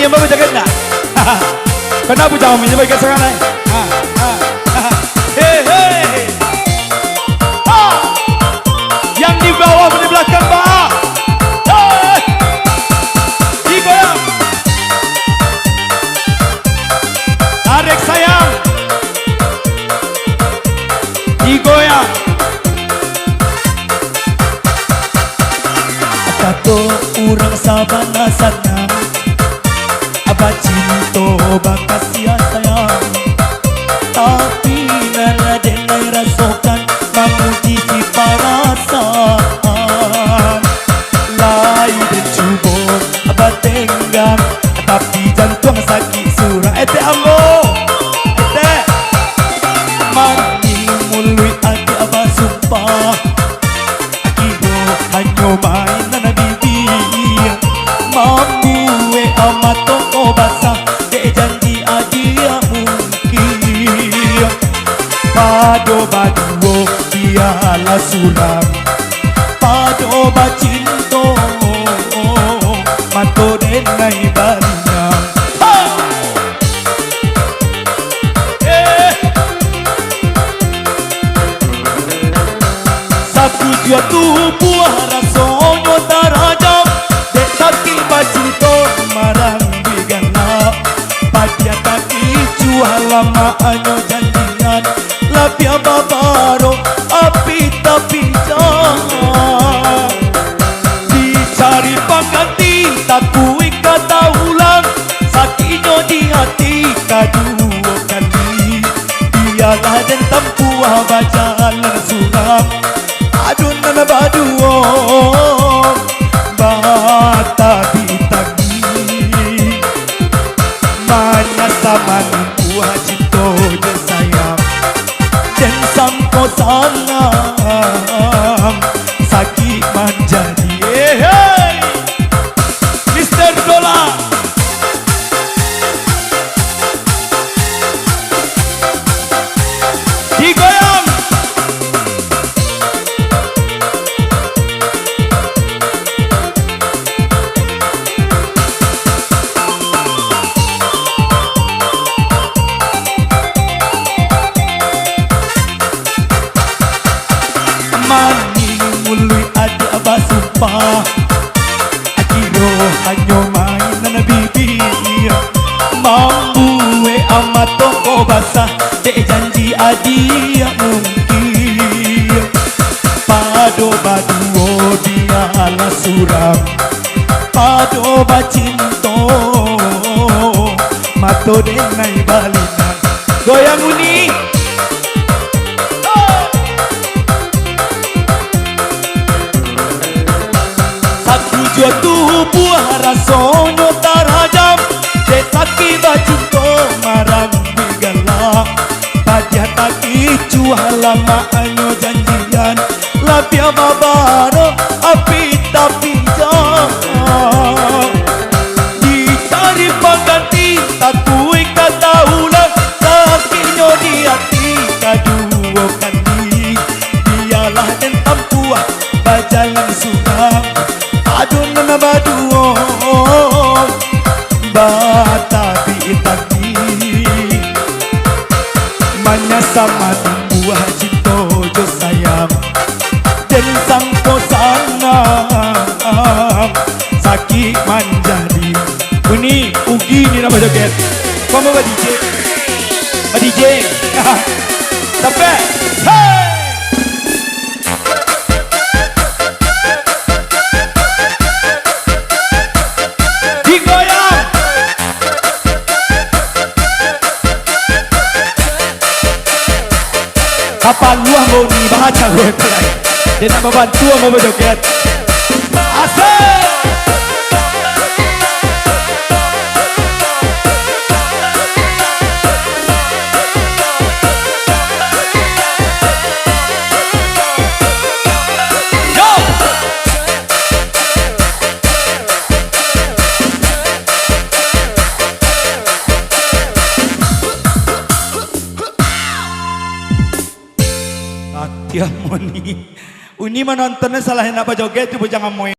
yang bawa jaket nak? Kenapa jauh minyak bagi sekarang? Hei, yang di bawah di belakang bah. Digoyang, tarik sayang, digoyang. Kato urang sabana sana Aba cinto bakas ya sayang Tapi nana denai rasokan Mamuji si parasan Lai dan cubur Aba tenggang Tapi jantung sakit surah Ete ambo Ete Mani mului hati aba sumpah Akido hanyo main nana bibi Mambuwe amat toko basah Dek janji adia mungkin Pado baduo dialah suram Pado bacinto Mato denai barinyang Saku jua tubuh rasonyo tarajam Dek taki bacinto marang bigana Padia taki jua lama anyo janjian Lapia babaro api tapi jangan Dicari pengganti takui kata ulang Sakitnya di hati kedua kali Biarlah dan tempuh bajalan suram Aduh nana baduo Bata bitagi Mana sama buah cinta je sayang Dan sampo sangang Sakit menjadi Hey, Mr. Dola, digoyang. Mani mului adi abah sumpah Akiro hanyo main nana bibi Mambuwe amat toko basah Dek janji adi mungkin Pado baduo dialah suram Pado bacinto Mato denai balinan Goyang Uni. Aku jua tubuh rasonyo tarajam Dek saki bacinto marang bigala Padia taki cua lama anyo janjian Lapia babaro api tapi jangan Dicari pengganti takui kata ulang Sakitnya di hati kedua kali Biarlah dan tempuh bajalan suram Aduh nana baduo Bata bitagi Manya sama buah cinta jo sayang Dan sampo sanang Sakit manjadi Uni, Ugi ni nama joget. Kau mau DJ? DJ. Sampai. Hey. Digoyang. Kapan luang mau ni baca gue pelai. Dia nak membantu mau berjoget. Asal. Ya Uni menontonnya salah nak joget itu jangan mau